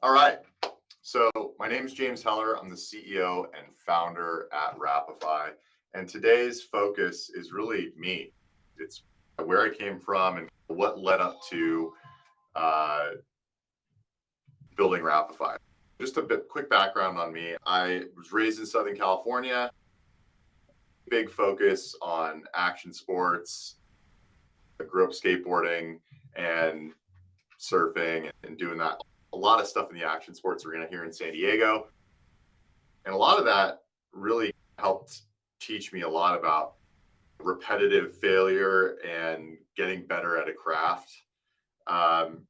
All right. So my name is James Heller. I'm the CEO and founder at Wrapify. And today's focus is really me. It's where I came from and what led up to uh, building Wrapify. Just a bit quick background on me. I was raised in Southern California, big focus on action sports. I grew up skateboarding and surfing and doing that. A lot of stuff in the action sports arena here in San Diego. And a lot of that really helped teach me a lot about repetitive failure and getting better at a craft. Um,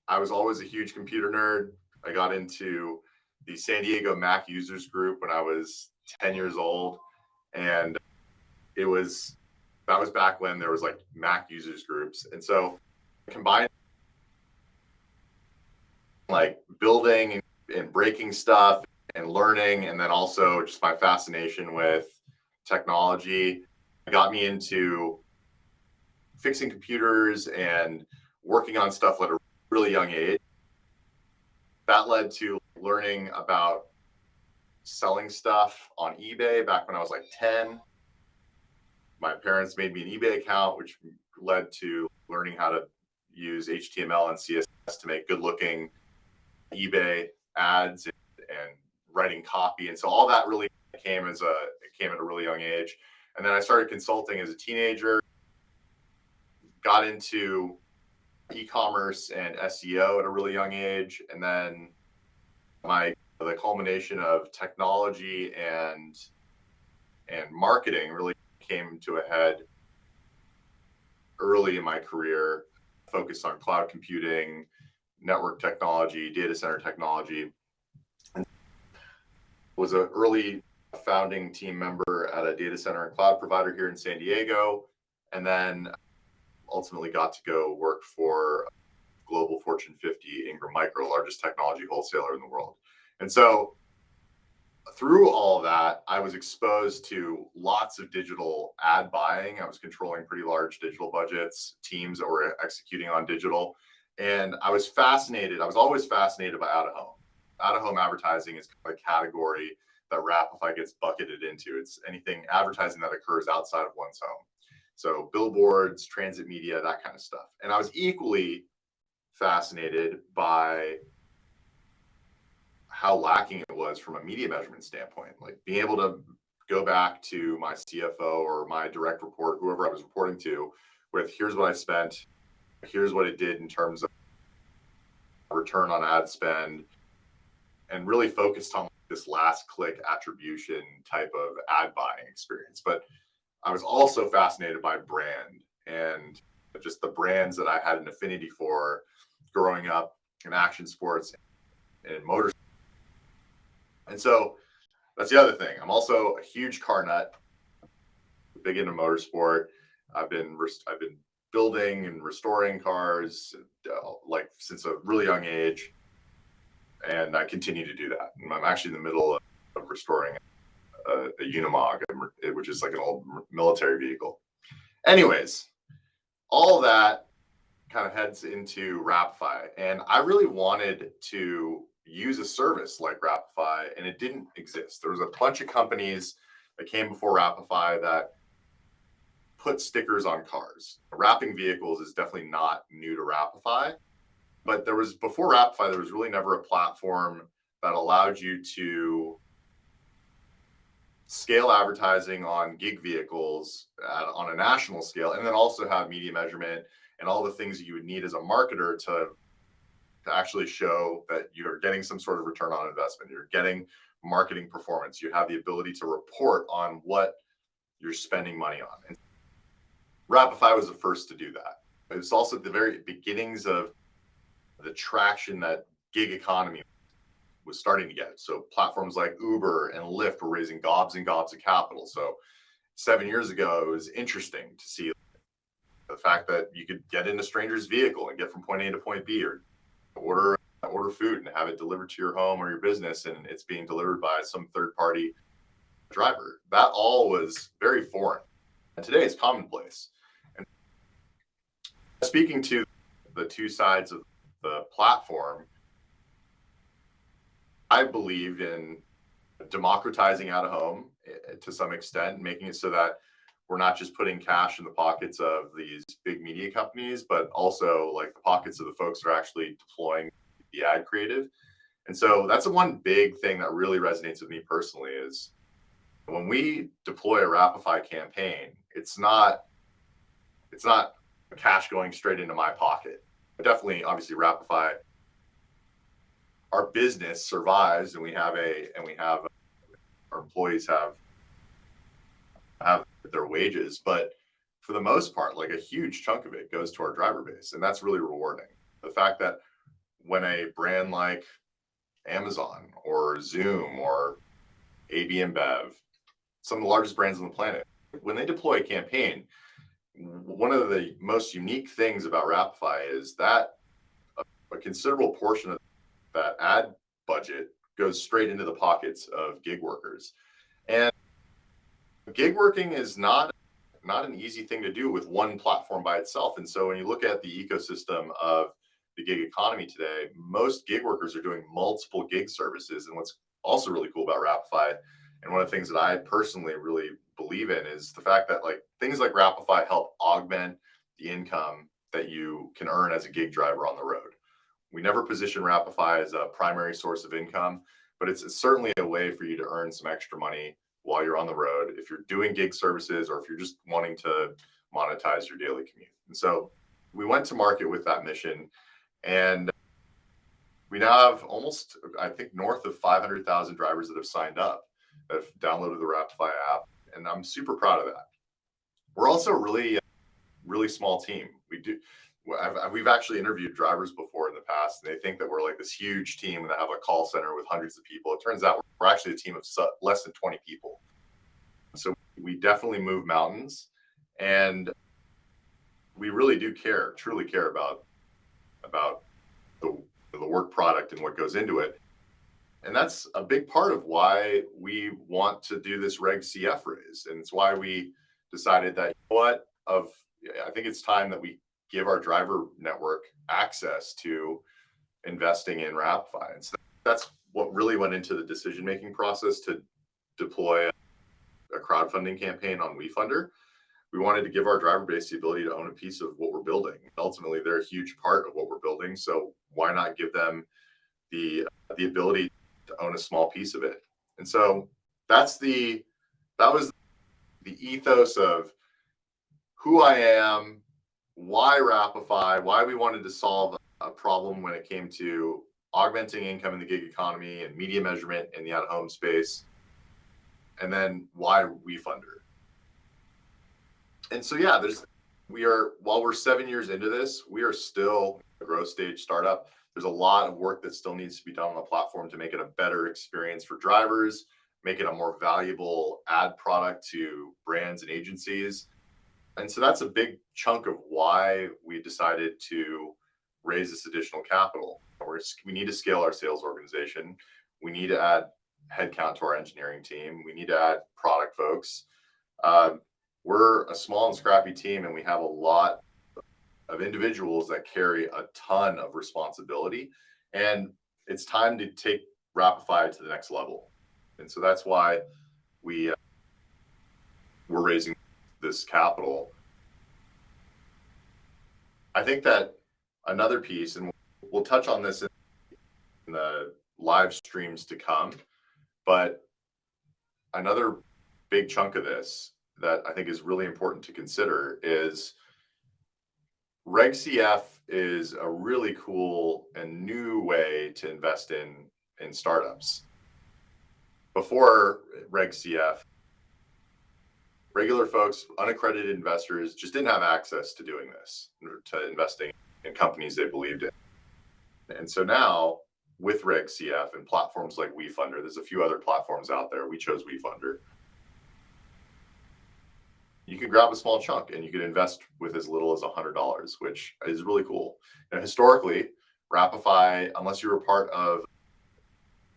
I was always a huge computer nerd. I got into the San Diego Mac users group when I was 10 years old. And it was that was back when there was like Mac users groups. And so combined like building and breaking stuff and learning, and then also just my fascination with technology got me into fixing computers and working on stuff at a really young age. That led to learning about selling stuff on eBay back when I was like 10. My parents made me an eBay account, which led to learning how to use HTML and CSS to make good looking eBay ads and writing copy. And so all that really came at a really young age. And then I started consulting as a teenager, got into e-commerce and SEO at a really young age. And then the culmination of technology and marketing really came to a head early in my career, focused on cloud computing, network technology, data center technology. And was an early founding team member at a data center and cloud provider here in San Diego, and then ultimately got to go work for global Fortune 50 Ingram Micro, largest technology wholesaler in the world. And so through all of that, I was exposed to lots of digital ad buying. I was controlling pretty large digital budgets, teams that were executing on digital. And I was fascinated. I was always fascinated by out of home. Out of home advertising is kind of a category that Wrapify gets bucketed into. It's anything advertising that occurs outside of one's home. So billboards, transit media, that kind of stuff. And I was equally fascinated by how lacking it was from a media measurement standpoint. Like being able to go back to my CFO or my direct report, whoever I was reporting to, with here's what I spent, here's what it did in terms of return on ad spend, and really focused on this last click attribution type of ad buying experience. But I was also fascinated by brand and just the brands that I had an affinity for growing up in action sports and motorsports. And so that's the other thing. I'm also a huge car nut, big into motorsport. I've been building and restoring cars like since a really young age, and I continue to do that. And I'm actually in the middle of restoring a Unimog, which is like an old military vehicle. Anyways, all that kind of heads into Wrapify, and I really wanted to use a service like Wrapify, and it didn't exist. There was a bunch of companies that came before Wrapify that put stickers on cars. Wrapping vehicles is definitely not new to Wrapify, but before Wrapify, there was really never a platform that allowed you to scale advertising on gig vehicles on a national scale, and then also have media measurement and all the things that you would need as a marketer to actually show that you're getting some sort of return on investment. You're getting marketing performance. You have the ability to report on what you're spending money on. And Wrapify was the first to do that. It was also at the very beginnings of the traction that gig economy was starting to get. So platforms like Uber and Lyft were raising gobs and gobs of capital. So 7 years ago, it was interesting to see the fact that you could get in a stranger's vehicle and get from point A to point B, or order food and have it delivered to your home or your business, and it's being delivered by some third party driver. That all was very foreign, and today it's commonplace. And speaking to the two sides of the platform, I believe in democratizing out of home to some extent, making it so that we're not just putting cash in the pockets of these big media companies, but also like the pockets of the folks that are actually deploying the ad creative. And so that's the one big thing that really resonates with me personally is when we deploy a Wrapify campaign, it's not cash going straight into my pocket. Definitely, obviously, Wrapify, our business survives, and we have our employees have their wages, but for the most part, like a huge chunk of it goes to our driver base, and that's really rewarding. The fact that when a brand like Amazon or Zoom or AB InBev, some of the largest brands on the planet, when they deploy a campaign, one of the most unique things about Wrapify is that a considerable portion of that ad budget goes straight into the pockets of gig workers. And gig working is not an easy thing to do with one platform by itself. And so when you look at the ecosystem of the gig economy today, most gig workers are doing multiple gig services. And what's also really cool about Wrapify, and one of the things that I personally really believe in, is the fact that like things like Wrapify help augment the income that you can earn as a gig driver on the road. We never position Wrapify as a primary source of income, but it's certainly a way for you to earn some extra money while you're on the road if you're doing gig services or if you're just wanting to monetize your daily commute. And so we went to market with that mission, and we now have almost, I think, north of 500,000 drivers that have signed up, that have downloaded the Wrapify app, and I'm super proud of that. We're also a really small team. We've actually interviewed drivers before in the past, and they think that we're like this huge team that have a call center with hundreds of people. It turns out we're actually a team of less than 20 people. So we definitely move mountains, and we really do truly care about the work product and what goes into it. And that's a big part of why we want to do this Reg CF raise. And it's why we decided that, I think it's time that we give our driver network access to investing in Wrapify. And so that's what really went into the decision-making process to deploy a crowdfunding campaign on WeFunder. We wanted to give our driver base the ability to own a piece of what we're building. Ultimately, they're a huge part of what we're building. So why not give them the ability to own a small piece of it? And so that was the ethos of who I am, why Wrapify, why we wanted to solve a problem when it came to augmenting income in the gig economy and media measurement in the out-of-home space, and then why WeFunder. And so, yeah, while we're 7 years into this, we are still a growth stage startup. There's a lot of work that still needs to be done on the platform to make it a better experience for drivers, make it a more valuable ad product to brands and agencies. And so that's a big chunk of why we decided to raise this additional capital. We need to scale our sales organization. We need to add headcount to our engineering team. We need to add product folks. We're a small and scrappy team, and we have a lot of individuals that carry a ton of responsibility. And it's time to take Wrapify to the next level. And so that's why we're raising this capital. I think that another piece, and we'll touch on this in the live streams to come, but another big chunk of this that I think is really important to consider is Reg CF is a really cool and new way to invest in startups. Before Reg CF, regular folks, unaccredited investors, just didn't have access to doing this, to investing in companies they believed in. And so now with Reg CF and platforms like WeFunder, there's a few other platforms out there. We chose WeFunder. You can grab a small chunk and you can invest with as little as $100, which is really cool. Now, historically, Wrapify, unless you were part of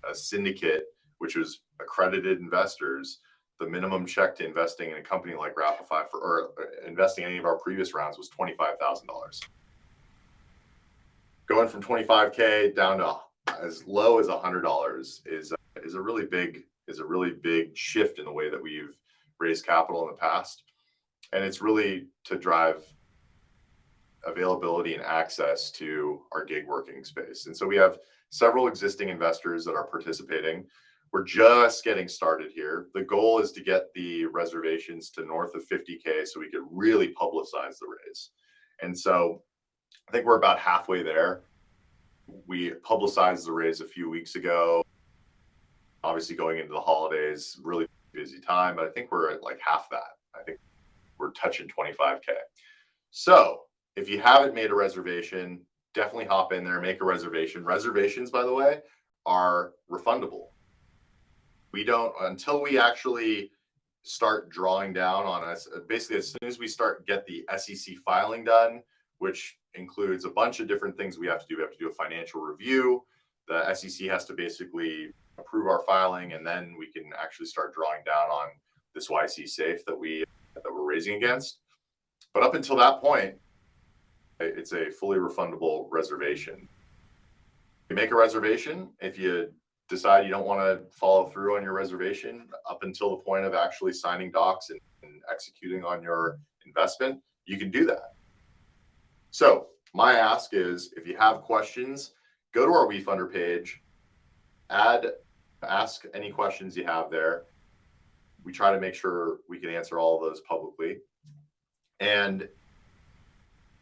a syndicate, which was accredited investors, the minimum check to investing in a company like Wrapify or investing in any of our previous rounds was $25,000. Going from 25K down to as low as $100 is a really big shift in the way that we've raised capital in the past. And it's really to drive availability and access to our gig working space. And so we have several existing investors that are participating. We're just getting started here. The goal is to get the reservations to north of 50K so we could really publicize the raise. And so I think we're about halfway there. We publicized the raise a few weeks ago. Obviously, going into the holidays, really busy time, but I think we're at like half that. I think we're touching 25K. So if you haven't made a reservation, definitely hop in there, make a reservation. Reservations, by the way, are refundable. We don't, until we actually start drawing down on us, basically as soon as we get the SEC filing done, which includes a bunch of different things we have to do. We have to do a financial review. The SEC has to basically approve our filing, and then we can actually start drawing down on this YC safe that we're raising against. But up until that point, it's a fully refundable reservation. You make a reservation. If you decide you don't want to follow through on your reservation up until the point of actually signing docs and executing on your investment, you can do that. So my ask is, if you have questions, go to our WeFunder page, ask any questions you have there. We try to make sure we can answer all of those publicly. And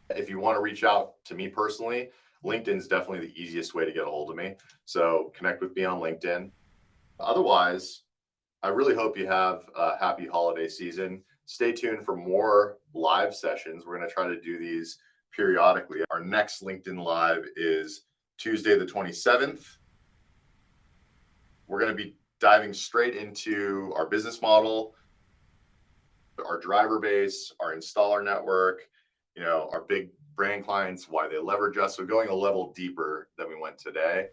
if you want to reach out to me personally, LinkedIn is definitely the easiest way to get a hold of me. So connect with me on LinkedIn. Otherwise, I really hope you have a happy holiday season. Stay tuned for more live sessions. We're going to try to do these periodically. Our next LinkedIn Live is Tuesday, the 27th. We're going to be diving straight into our business model, our driver base, our installer network, our big brand clients, why they leverage us. So going a level deeper than we went today.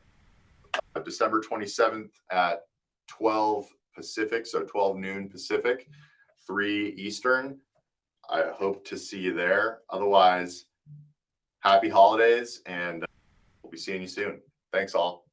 December 27th at 12 Pacific, so 12 noon Pacific, 3 Eastern. I hope to see you there. Otherwise, happy holidays, and we'll be seeing you soon. Thanks all.